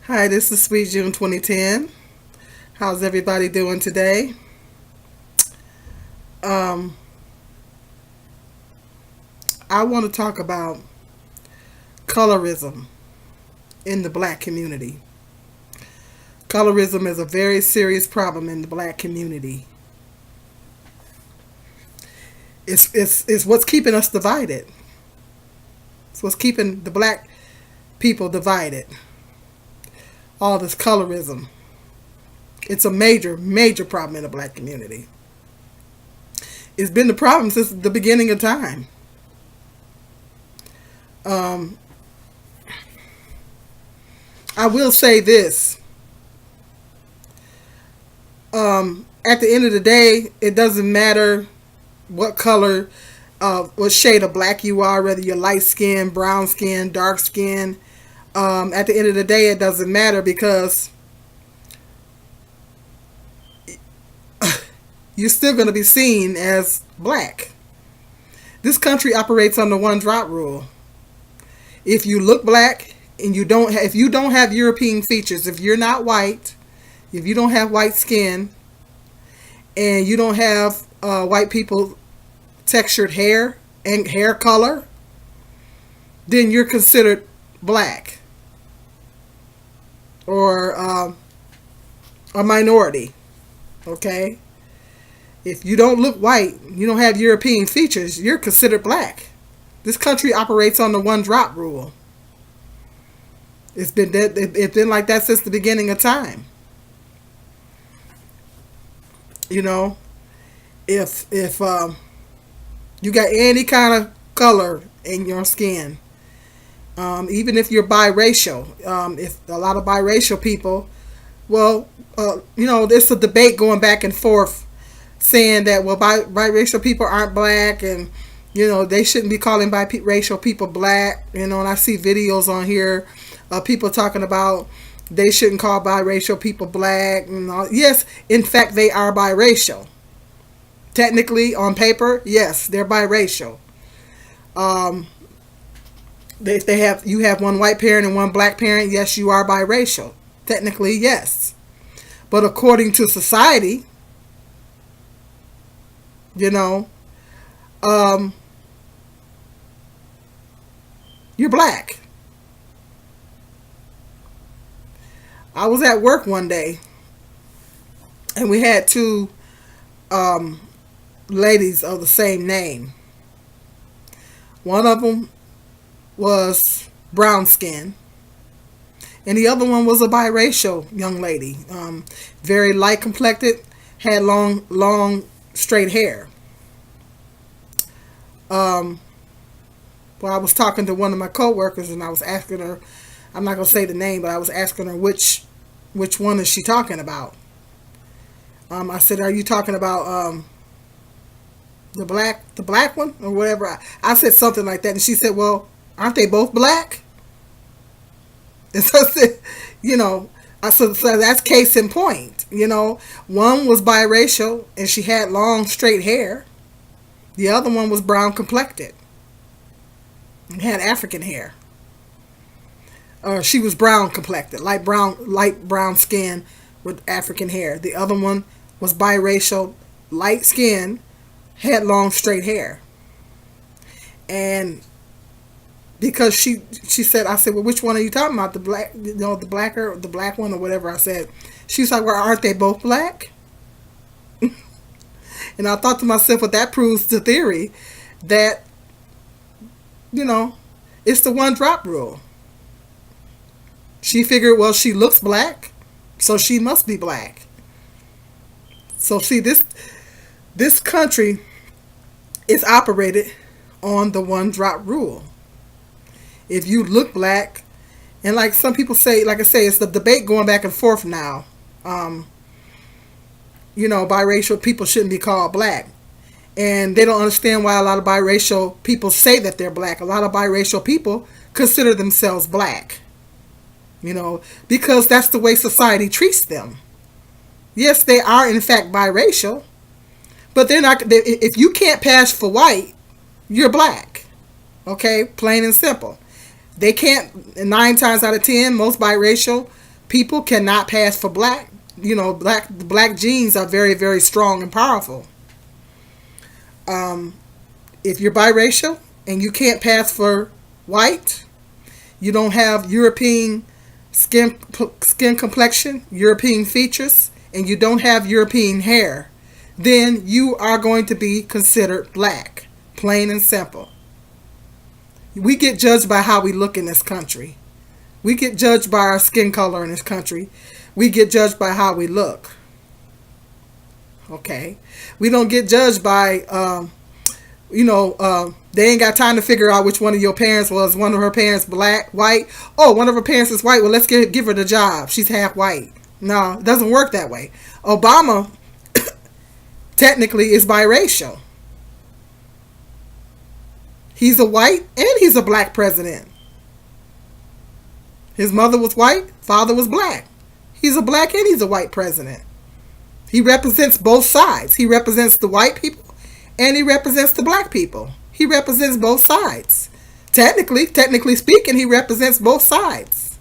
Hi, this is Sweet June 2010. How's everybody doing today? Um, I want to talk about colorism in the black community. Colorism is a very serious problem in the black community. It's what's keeping us divided. It's what's keeping the black people divided. All this colorism. It's a major, major problem in the black community. It's been the problem since the beginning of time. Um, I will say this. At the end of the day, it doesn't matter what color, what shade of black you are, whether you're light skin, brown skin, dark skin. At the end of the day, it doesn't matter because you're still going to be seen as black. This country operates on the one drop rule. If you look black and if you don't have European features, if you're not white, if you don't have white skin, and you don't have white people textured hair and hair color, then you're considered black or a minority. Okay? If you don't look white, you don't have European features, you're considered black. This country operates on the one drop rule. It's been like that since the beginning of time. You know, if you got any kind of color in your skin, even if you're biracial, if a lot of biracial people, well, there's a debate going back and forth saying that, well, biracial people aren't black and, they shouldn't be calling biracial people black, and I see videos on here of people talking about they shouldn't call biracial people black. Yes, in fact, they are biracial. Technically, on paper, yes, they're biracial. Um, if you have one white parent and one black parent, yes, you are biracial. Technically, yes. But according to society, you know, um, you're black. I was at work one day, and we had two um, ladies of the same name. One of them was brown skin, and the other one was a biracial young lady, very light complected, had long, straight hair. Um, well, I was talking to one of my coworkers, and I was asking her. I'm not gonna say the name, but I was asking her which one is she talking about. I said, "Are you talking about the black one or whatever?" I said something like that, and she said, "Well, aren't they both black?" And so I said, you know, so that's case in point. One was biracial and she had long straight hair. The other one was brown complected and had African hair. She was brown complected, light brown skin with African hair. The other one was biracial, light skin, had long straight hair. And because she said, I said, well, which one are you talking about? The black one or whatever I said. She's like, well, aren't they both black? And I thought to myself, well, that proves the theory that, you know, it's the one drop rule. She figured, well, she looks black, so she must be black. So see, this country is operated on the one drop rule. If you look black, and like some people say, like I say, it's the debate going back and forth now. Um, biracial people shouldn't be called black. And they don't understand why a lot of biracial people say that they're black. A lot of biracial people consider themselves black. Because that's the way society treats them. Yes, they are in fact biracial, but they're not. If you can't pass for white, you're black. Okay, plain and simple. They can't. 9 times out of 10, most biracial people cannot pass for black. Black genes are very, very strong and powerful. If you're biracial and you can't pass for white, you don't have European skin complexion, European features, and you don't have European hair, then you are going to be considered black, plain and simple. We get judged by how we look in this country. We get judged by our skin color in this country. We get judged by how we look. Okay? We don't get judged by, they ain't got time to figure out which one of your parents was. One of her parents black, white. Oh, one of her parents is white. Well, let's give her the job. She's half white. No, it doesn't work that way. Obama technically is biracial. He's a white and he's a black president. His mother was white, father was black. He's a black and he's a white president. He represents both sides. He represents the white people and he represents the black people. He represents both sides. Technically speaking, he represents both sides.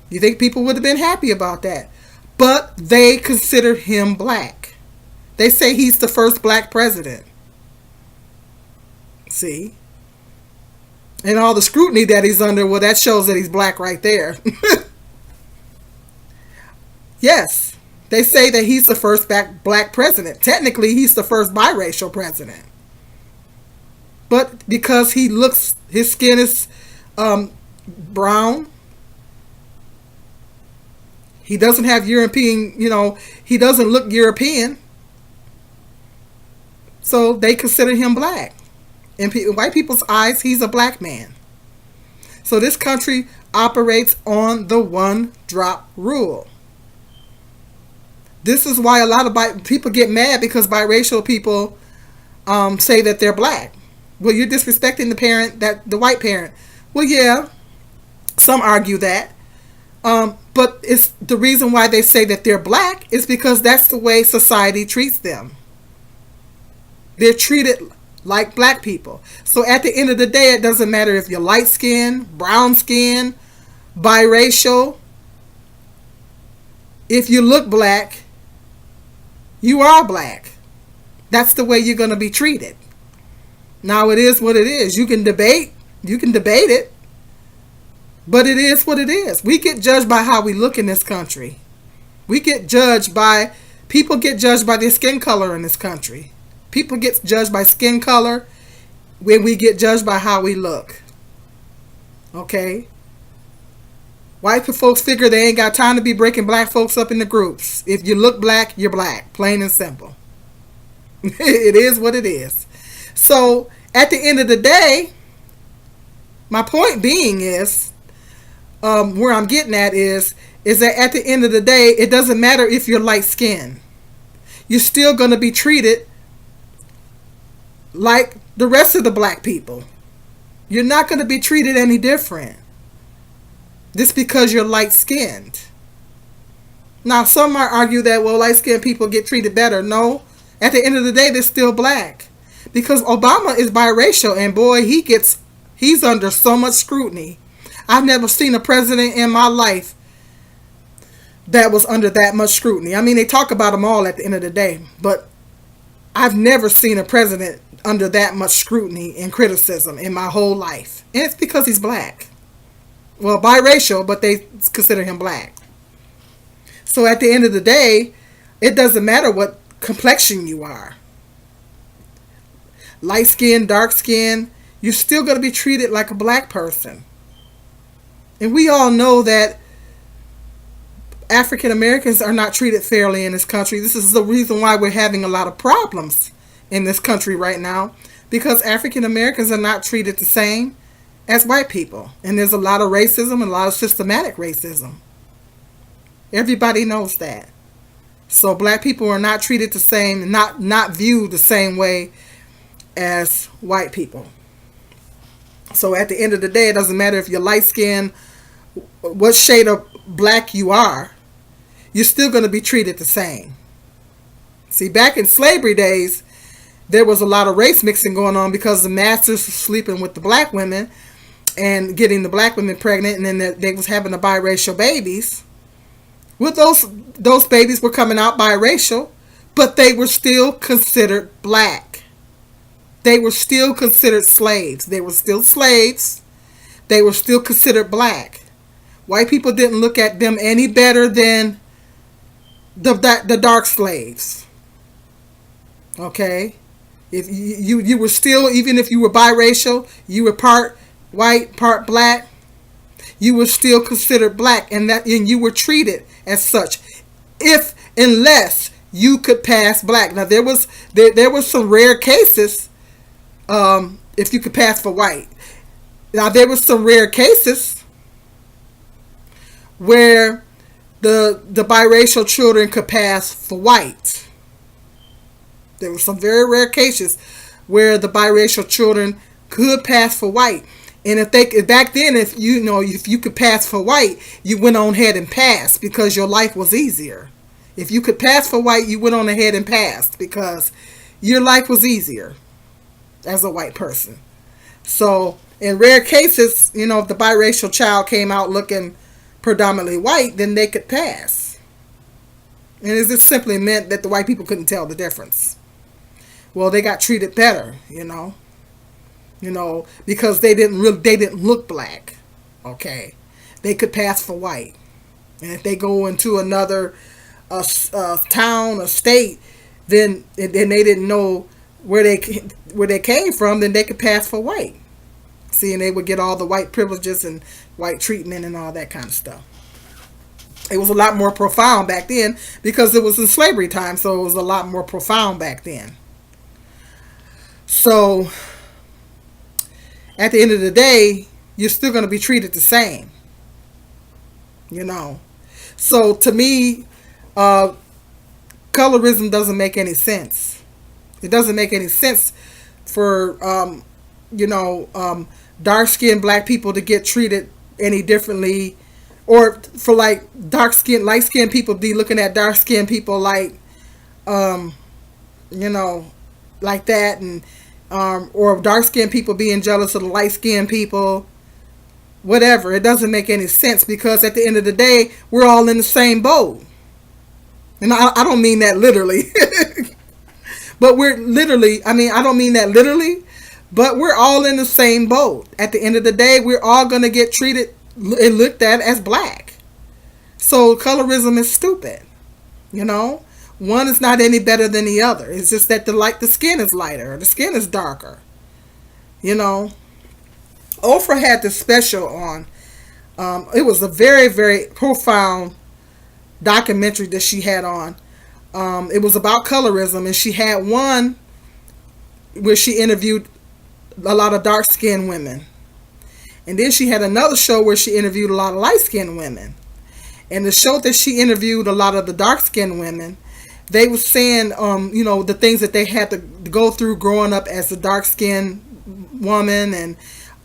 You think people would have been happy about that? But they consider him black. They say he's the first black president. See? And all the scrutiny that he's under, well, that shows that he's black right there. Yes, they say that he's the first black president. Technically, he's the first biracial president. But because his skin is brown, he doesn't have European, he doesn't look European. So they consider him black. In white people's eyes, he's a black man. So this country operates on the one-drop rule. This is why a lot of people get mad because biracial people say that they're black. Well, you're disrespecting the white parent. Well, yeah, some argue that. But it's the reason why they say that they're black is because that's the way society treats them. They're treated like black people. So at the end of the day, it doesn't matter if you're light skinned, brown skinned, biracial. If you look black, you are black. That's the way you're going to be treated. Now it is what it is. You can debate it, but it is what it is. We get judged by how we look in this country. People get judged by their skin color in this country. People get judged by skin color when we get judged by how we look. Okay? White folks figure they ain't got time to be breaking black folks up into groups. If you look black, you're black. Plain and simple. It is what it is. So, at the end of the day, my point being is, where I'm getting at is that at the end of the day, it doesn't matter if you're light skinned. You're still going to be treated like the rest of the black people. You're not going to be treated any different just because you're light skinned. Now, some might argue that, well, light skinned people get treated better. No, at the end of the day, they're still black. Because Obama is biracial, and boy, he's under so much scrutiny. I've never seen a president in my life that was under that much scrutiny. I mean, they talk about them all at the end of the day, but I've never seen a president under that much scrutiny and criticism in my whole life. And it's because he's black. Well, biracial, but they consider him black. So at the end of the day, it doesn't matter what complexion you are. Light skin, dark skin, you're still going to be treated like a black person. And we all know that African Americans are not treated fairly in this country. This is the reason why we're having a lot of problems in this country right now, because African Americans are not treated the same as white people. And there's a lot of racism and a lot of systematic racism. Everybody knows that. So black people are not treated the same, not viewed the same way as white people. So at the end of the day, it doesn't matter if you're light skinned, what shade of black you are, you're still going to be treated the same. See, back in slavery days, there was a lot of race mixing going on because the masters were sleeping with the black women and getting the black women pregnant, and then they was having the biracial babies. Well, those babies were coming out biracial, but they were still considered black. They were still considered slaves. They were still slaves. They were still considered black. White people didn't look at them any better than the dark slaves. Okay, if you were still, even if you were biracial, you were part white, part black, you were still considered black, and you were treated as such, if unless you could pass black. Now there was some rare cases, if you could pass for white. Now there were some rare cases where the biracial children could pass for white. There were some very rare cases where the biracial children could pass for white. And back then, if you could pass for white, you went on ahead and passed because your life was easier. If you could pass for white, you went on ahead and passed because your life was easier as a white person. So in rare cases, if the biracial child came out looking predominantly white, then they could pass. And it just simply meant that the white people couldn't tell the difference. Well, they got treated better, because they didn't look black. Okay, they could pass for white, and if they go into another town or state, then they didn't know where they came from, then they could pass for white. See, and they would get all the white privileges and white treatment and all that kind of stuff. It was a lot more profound back then because it was in slavery time, so it was a lot more profound back then. So at the end of the day, you're still going to be treated the same. So to me, colorism doesn't make any sense. It doesn't make any sense for dark-skinned black people to get treated any differently, or for like light-skinned people to be looking at dark-skinned people like like that, and or dark-skinned people being jealous of the light-skinned people. Whatever, it doesn't make any sense because at the end of the day, we're all in the same boat. And I don't mean that literally. But we're literally, I don't mean that literally, but we're all in the same boat. At the end of the day, we're all going to get treated and looked at as black. So colorism is stupid. One is not any better than the other. It's just that the skin is lighter, or the skin is darker. Oprah had this special on. It was a very, very profound documentary that she had on. It was about colorism, and she had one where she interviewed a lot of dark-skinned women. And then she had another show where she interviewed a lot of light-skinned women. And the show that she interviewed a lot of the dark-skinned women, they were saying, the things that they had to go through growing up as a dark-skinned woman, and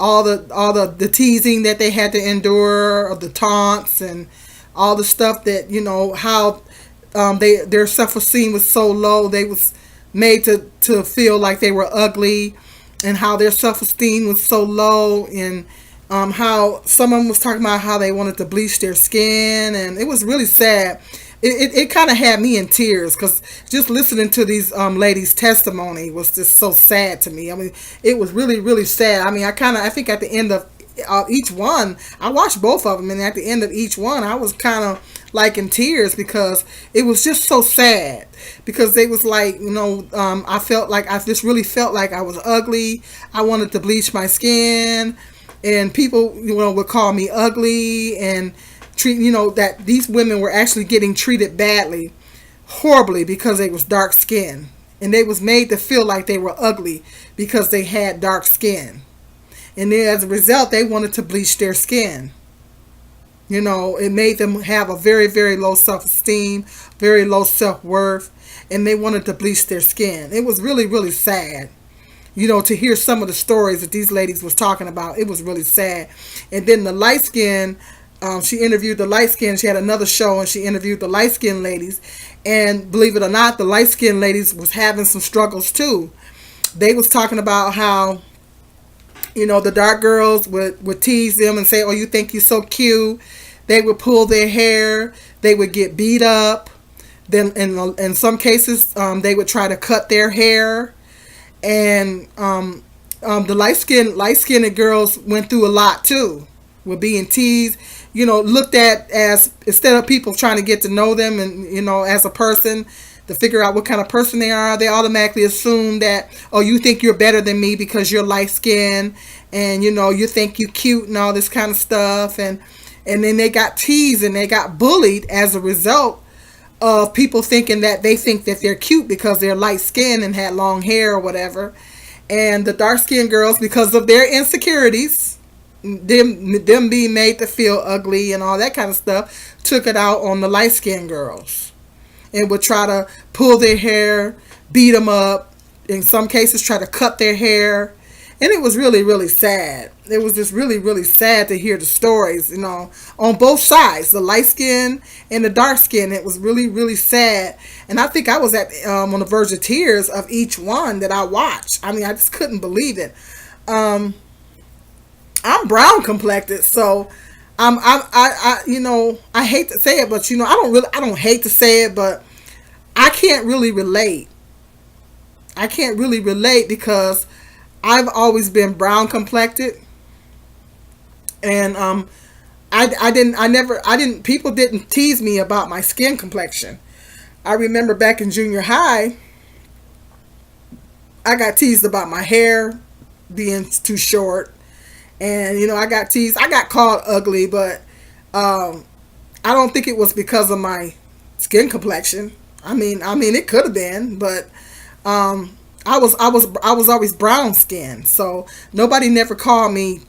all the teasing that they had to endure, or the taunts, and all the stuff that, how their self-esteem was so low, they was made to feel like they were ugly, and how their self-esteem was so low, and how someone was talking about how they wanted to bleach their skin, and it was really sad. It kind of had me in tears because just listening to these ladies' testimony was just so sad to me. It was really, really sad. I think at the end of each one, I watched both of them, and at the end of each one, I was kind of like in tears because it was just so sad. Because they was like, I just really felt like I was ugly. I wanted to bleach my skin, and people, would call me ugly, and that these women were actually getting treated badly, horribly, because they was dark skinned, and they was made to feel like they were ugly because they had dark skin, and then as a result they wanted to bleach their skin. It made them have a very, very low self-esteem, very low self-worth, and they wanted to bleach their skin. It was really, really sad, to hear some of the stories that these ladies was talking about. It was really sad. And then the light skin, she interviewed the light skin. She had another show, and she interviewed the light skin ladies. And believe it or not, the light skin ladies was having some struggles too. They was talking about how, the dark girls would tease them and say, "Oh, you think you're so cute," They would pull their hair. They would get beat up. Then in some cases, they would try to cut their hair. And the light skinned girls went through a lot too, with being teased. Looked at as, instead of people trying to get to know them and as a person, to figure out what kind of person they are, they automatically assume that, oh, you think you're better than me because you're light skinned, and you think you cute and all this kind of stuff, and then they got teased and they got bullied as a result of people thinking that they think that they're cute because they're light skinned and had long hair or whatever. And the dark skinned girls, because of their insecurities, them being made to feel ugly and all that kind of stuff, took it out on the light skinned girls and would try to pull their hair, beat them up, in some cases try to cut their hair. And it was really, really sad. It was just really, really sad to hear the stories, on both sides, the light skin and the dark skin. It was really, really sad. And I think I was on the verge of tears of each one that I watched. I mean, I just couldn't believe it. I'm brown complected, so I hate to say it, but I don't hate to say it, but I can't really relate. I can't really relate because I've always been brown complected, and people didn't tease me about my skin complexion. I remember back in junior high, I got teased about my hair being too short, and I got teased. I got called ugly, but I don't think it was because of my skin complexion. I mean, it could have been, but I was always brown skinned, so nobody never called me,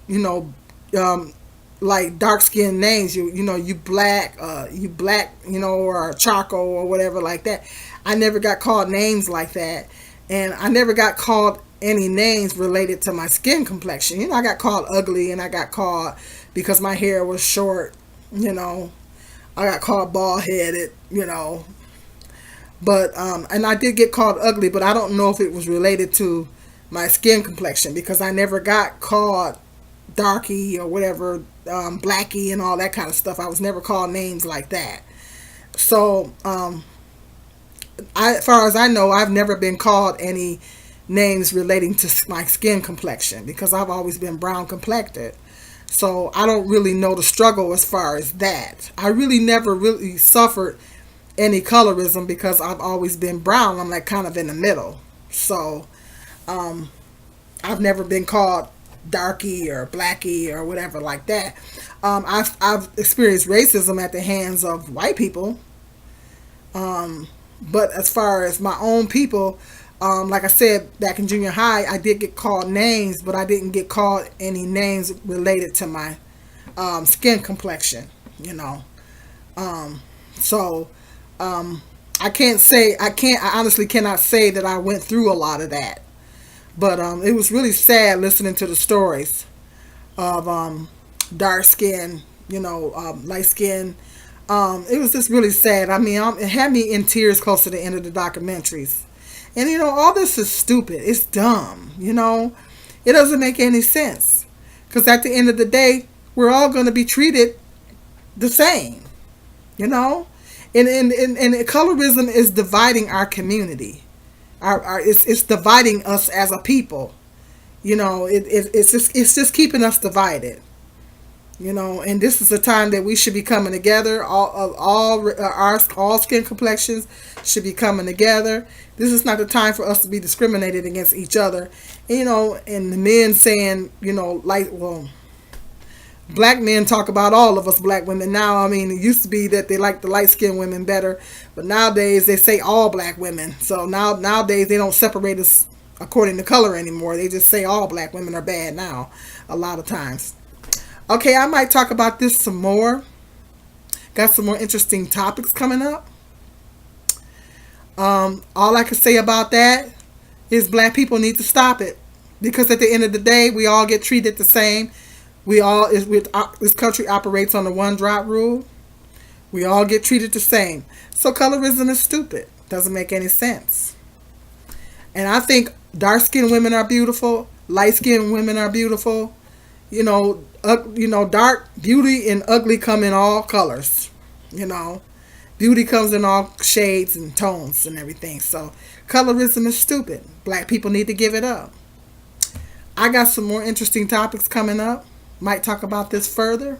like dark skinned names. You black, or charcoal or whatever like that. I never got called names like that, and I never got called any names related to my skin complexion. I got called ugly, and I got called because my hair was short. I got called bald headed. But and I did get called ugly, but I don't know if it was related to my skin complexion, because I never got called darky or whatever, blacky and all that kind of stuff. I was never called names like that. So as far as I know, I've never been called any names relating to my skin complexion because I've always been brown complected. So I don't really know the struggle as far as that. I really never really suffered any colorism because I've always been brown. I'm like kind of in the middle. So I've never been called darky or blacky or whatever like that. I've experienced racism at the hands of white people. But as far as my own people, like I said, back in junior high, I did get called names, but I didn't get called any names related to my skin complexion, So I honestly cannot say that I went through a lot of that. But it was really sad listening to the stories of dark skin, light skin. It was just really sad. I mean, it had me in tears close to the end of the documentaries. And, all this is stupid. It's dumb, It doesn't make any sense. Because at the end of the day, we're all going to be treated the same, And colorism is dividing our community. It's dividing us as a people. It's just keeping us divided. And this is a time that we should be coming together. All skin complexions should be coming together. This is not the time for us to be discriminated against each other. And the men saying, black men talk about all of us black women now. I mean, it used to be that they like the light skinned women better, but nowadays they say all black women. So nowadays they don't separate us according to color anymore. They just say all black women are bad now, a lot of times. Okay, I might talk about this some more. Got some more interesting topics coming up. All I can say about that is black people need to stop it, because at the end of the day, we all get treated the same. This country operates on the one drop rule. We all get treated the same. So colorism is stupid. Doesn't make any sense. And I think dark skinned women are beautiful. Light skinned women are beautiful. you know, dark beauty and ugly come in all colors. You know, beauty comes in all shades and tones and everything. So colorism is stupid. Black people need to give it up. I got some more interesting topics coming up. Might talk about this further.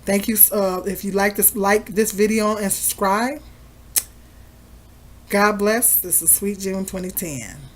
Thank you. If you like this video and subscribe. God bless. This is Sweet June 2010.